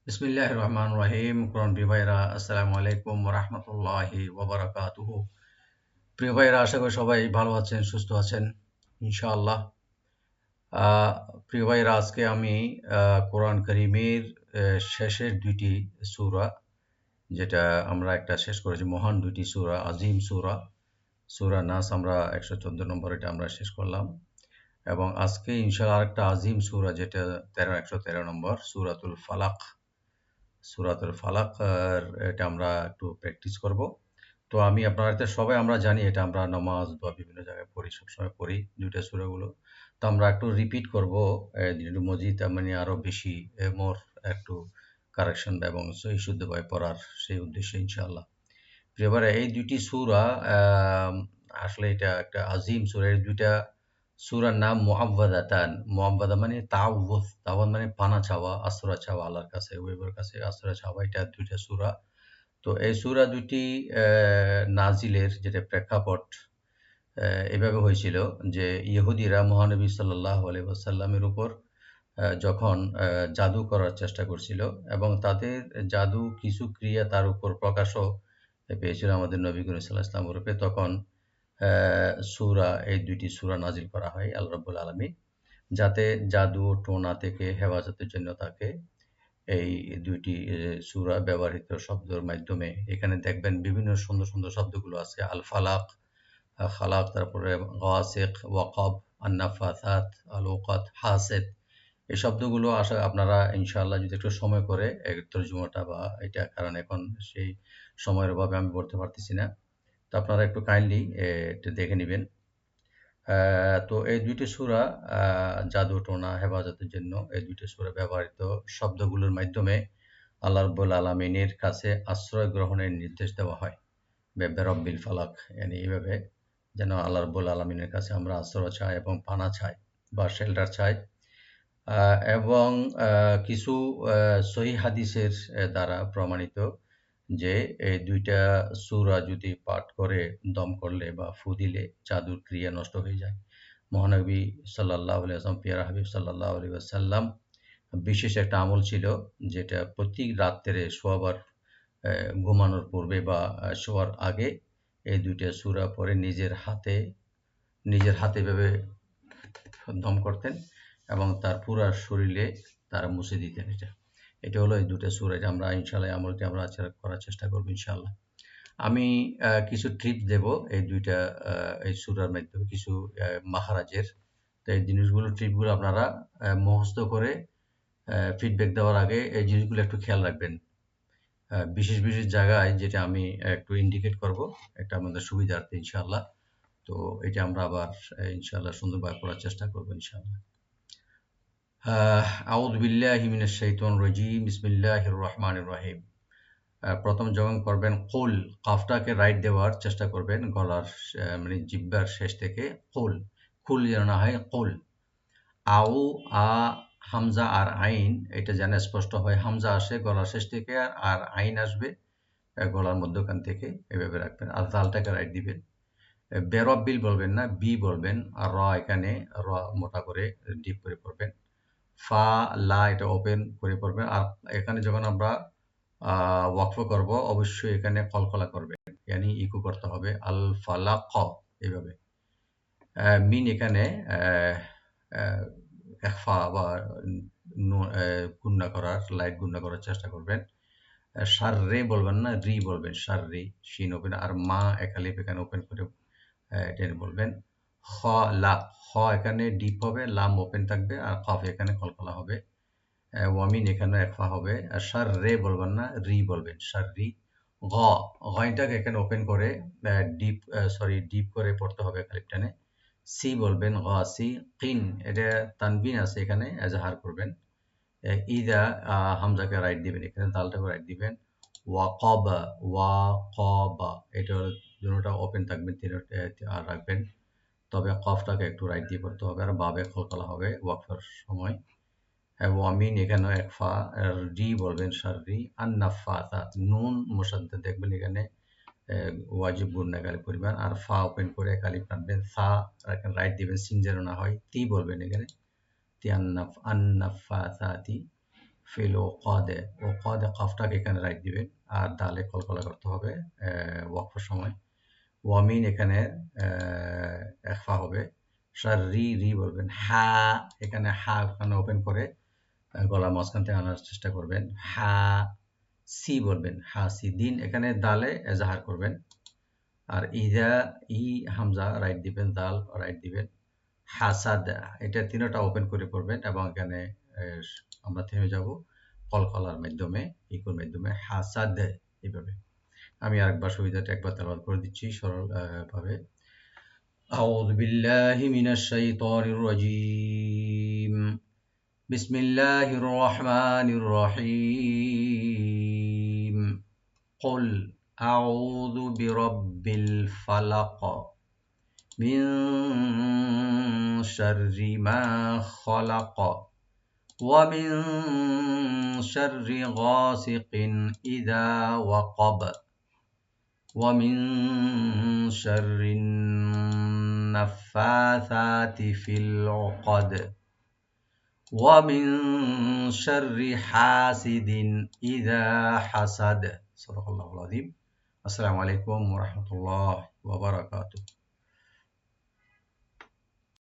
বিসমিল্লাহির রহমানির রহিম। কোরআন প্রিয় ভাইরা, আসসালামু আলাইকুম ওয়া রাহমাতুল্লাহি ওয়া বারাকাতুহু। প্রিয় ভাইরা, আশা করি সবাই ভালো আছেন, সুস্থ আছেন ইনশাআল্লাহ। আহ, প্রিয় ভাইরা, আজকে আমি কোরআন কারীমের শেষের দুইটি সূরা, যেটা আমরা একটা শেষ করেছি, মহান দুইটি সূরা, আজিম সূরা, সূরা নাস আমরা 114 নম্বর, এটা আমরা শেষ করলাম। এবং আজকে ইনশাআল্লাহ আরেকটা আজিম সূরা, যেটা 113 নম্বর, সূরাতুল ফালাক। সূরাতুল ফালাক এটা আমরা একটু প্র্যাকটিস করব। তো আমি আপনারা তো সবাই আমরা জানি, এটা আমরা নামাজ বা বিভিন্ন জায়গায় পড়ি, সবসময় পড়ি দুইটা সূরাগুলো। তো আমরা একটু রিপিট করব, একটু মজিদ মানে আরো বেশি মোর একটু কারেকশন এবং সহি শুদ্ধভাবে পড়ার সেই উদ্দেশ্যে ইনশাআল্লাহ। এবারে এই দুইটি সূরা, আসলে এটা একটা আজিম সূরা। এই দুইটা সূরার নাম মুআওয়াযাতান। মুআওয়াযা মানে তাআওউয, তাআওউয মানে পানা চাওয়া, আশ্রয় চাওয়া, আল্লাহর কাছে, ওয়েবের কাছে আশ্রয় চাওয়া। এটা দুইটা সূরা। তো এই সূরা দুইটি নাজিলের যেটা প্রেক্ষাপট এভাবে হয়েছিল যে ইহুদিরা মহানবী সাল্লাল্লাহু আলাইহি ওয়াসাল্লামের উপর যখন জাদু করার চেষ্টা করছিল, এবং তাদের জাদু কিছু ক্রিয়া তার উপর প্রকাশও পেয়েছিল আমাদের নবী করিম সাল্লাল্লাহু আলাইহি ওয়াসাল্লামের উপরে। তখন সূরা, এই দুইটি সূরা নাজিল করা হয় আল্লাহ রাব্বুল আলামিন, যাতে জাদু টোনা থেকে হেফাজতের জন্য তাকে এই দুইটি সূরা ব্যবহৃত শব্দের মাধ্যমে। এখানে দেখবেন বিভিন্ন সুন্দর সুন্দর শব্দগুলো আছে, আল ফালাক, খালাক, তারপরে গাসিক, ওয়াকাব, আন্নাফাসাত, আল ওকাত, হাসেদ। এই শব্দগুলো আসা আপনারা ইনশাআল্লাহ যদি একটু সময় করে তর্জমাটা বা এটা, কারণ এখন সেই সময়ের অভাবে আমি বলতে পারতেছি না। তো আপনারা একটু কাইন্ডলি একটু দেখে নেবেন। তো এই দুইটি সূরা জাদু টোনা হেফাজতের জন্য এই দুইটি সূরা ব্যবহৃত শব্দগুলোর মাধ্যমে আল্লাহ রাব্বুল আলামিনের কাছে আশ্রয় গ্রহণের নির্দেশ দেওয়া হয়। বেরব্বিল ফালাক, yani এইভাবে যেন আল্লাহ রাব্বুল আলামিনের কাছে আমরা আশ্রয় চাই এবং পানা চাই বা শেল্টার চাই। এবং কিছু সহিহ হাদিসের দ্বারা প্রমাণিত যে এই দুইটা সূরা যদি পাঠ করে দম করলে বা ফু দিলে জাদুর ক্রিয়া নষ্ট হয়ে যায়। মহানবী সাল্লাল্লাহু আলাইহি ওয়াসাল্লাম, পিয়ারা হাবিব সাল্লাল্লাহু আলাইহি ওয়াসাল্লাম বিশেষ একটা আমল ছিল, যেটা প্রতি রাত্রে শোয়াবার ঘুমানোর পূর্বে বা শোয়ার আগে এই দুইটা সূরা পড়ে নিজের হাতে এভাবে দম করতেন এবং তার পুরা শরীরে তারা মুছে দিতেন। এটা হলো এই দুটো সূরা। এটা আমরা ইনশাআল্লাহ এই আমলটি আমরা করার চেষ্টা করব ইনশাআল্লাহ। আমি কিছু ট্রিপ দেব এই দুইটা এই সূরার মাধ্যমে, কিছু মাখরাজের। তো এই জিনিসগুলো, ট্রিপগুলো আপনারা মুখস্থ করে ফিডব্যাক দেওয়ার আগে এই জিনিসগুলো একটু খেয়াল রাখবেন। বিশেষ বিশেষ জায়গায় যেটা আমি একটু ইন্ডিকেট করব, এটা আমাদের সুবিধার্থে ইনশাআল্লাহ। তো এটা আমরা আবার ইনশাআল্লাহ সুন্দরভাবে পড়ার চেষ্টা করব ইনশাআল্লাহ। আউযু বিল্লাহি মিনাশ শাইতানির রাজীম। বিসমিল্লাহির রহমানির রহিম। প্রথম যখন করবেন কুল, কাফটাকে রাইট দেওয়ার চেষ্টা করবেন গলার মানে জিহ্বার শেষ থেকে কুল, কুল যেন না হয় কুল। আউ, আ, হামজা আর আইন, এটা যেন স্পষ্ট হয়। হামজা আসে গলার শেষ থেকে, আর আইন আসবে গলার মধ্যখান থেকে, এভাবে রাখবেন। আর জালটাকে রাইট দিবেন। বেরব্বিল বলবেন না, বি বলবেন। আর র, এখানে র মোটা করে ডিপ করে পড়বেন। ফা, লা, এটা ওপেন করে পড়বেন। আর এখানে যখন আমরা ওয়াকফ করব, অবশ্যই এখানে কলকলা করবেন, ইয়ানি ইকো করতে হবে, আল ফালাক, এইভাবে। মিন এখানে এখফা বা গুন্না করার, লাইট গুন্না করার চেষ্টা করবেন। সার রে বলবেন না, রি বলবেন, সার রি, শিন ওপেন। আর মা একালিপ এখানে ওপেন করে টেনে বলবেন। খ, লা, খ এখানে ডিপ হবে, লাম ওপেন থাকবে, আর কফ এখানে কলকলা হবে। ওয়ামিন এখানে একফা হবে। আর সার রে বলবেন না, রি বলবেন, সার রি। গ, গয়টাকে এখানে ওপেন করে ডিপ করে পড়তে হবে কালিপটানে। সি বলবেন, গ সি। কিন, এটা তানবিন আছে, এখানে এজাহার করবেন। ইদা, হামজাকে রাইট দিবেন, এখানে দালটাকে রাইট দিবেন। ওয়াকবা, ওয়াকবা, এটা দুটোটা ওপেন থাকবেন, তিনটা আর রাখবেন। তবে কফটাকে একটু রাইট দিয়ে পড়তে হবে, আর বাবে খলকলা হবে ওয়াকফার সময়। ওয়ামিন এখানে একফা। রি বলবেন, সার রি। আন্নাফাসাত, নুন মুসাদ্দাদ দেখবেন এখানে ওয়াজিব গুন্না একালিপ পরিমাণ। আর ফা ওপেন করে একালিপ টানবেন। সা রাইট দিবেন, সিন যেন না হয়। তি বলবেন এখানে, তি আন্নাফাসাতি। ফিল ওকাদে, ওকাদে কাফটাকে এখানে রাইট দিবেন, আর দালে কলকলা করতে হবে ওয়াকফের সময়। ওয়ামিন এখানে একফা হবে, রি রি বলবেন। হা এখানে হা এখানে ওপেন করে গলা মাঝখান থেকে আনার চেষ্টা করবেন। হা সি বলবেন, হা সি। দিন এখানে দালে এজাহার করবেন। আর ইদা ই হামজা রাইট দিবেন, দাল রাইট দিবেন। হাসাদ এটা তিনটা ওপেন করে করবেন, এবং এখানে আমরা থেমে যাব কলকলার মাধ্যমে, ইকুর মাধ্যমে হাসাদ এইভাবে। আমি আরেকবার সুবিধাটা একবার তেলাওয়াত করে দিচ্ছি সরল ভাবে। আউযু বিল্লাহি মিনাশ শাইতানির রাজীম। বিসমিল্লাহির রহমানির রহিম। কুল আউযু বিরাব্বিল ফালাক মিন শাররি মা খালাক ওয়া মিন শাররি গাসিকিন ইযা ওয়াকাব ওয়া মিন শাররিন নাফাসাতি ফিল উকাদ ওয়া মিন শাররি হাসিদিন ইযা হাসাদ। সাদাকাল্লাহুল আযীম। আসসালামু আলাইকুম ওয়া রাহমাতুল্লাহি ওয়া বারাকাতুহু।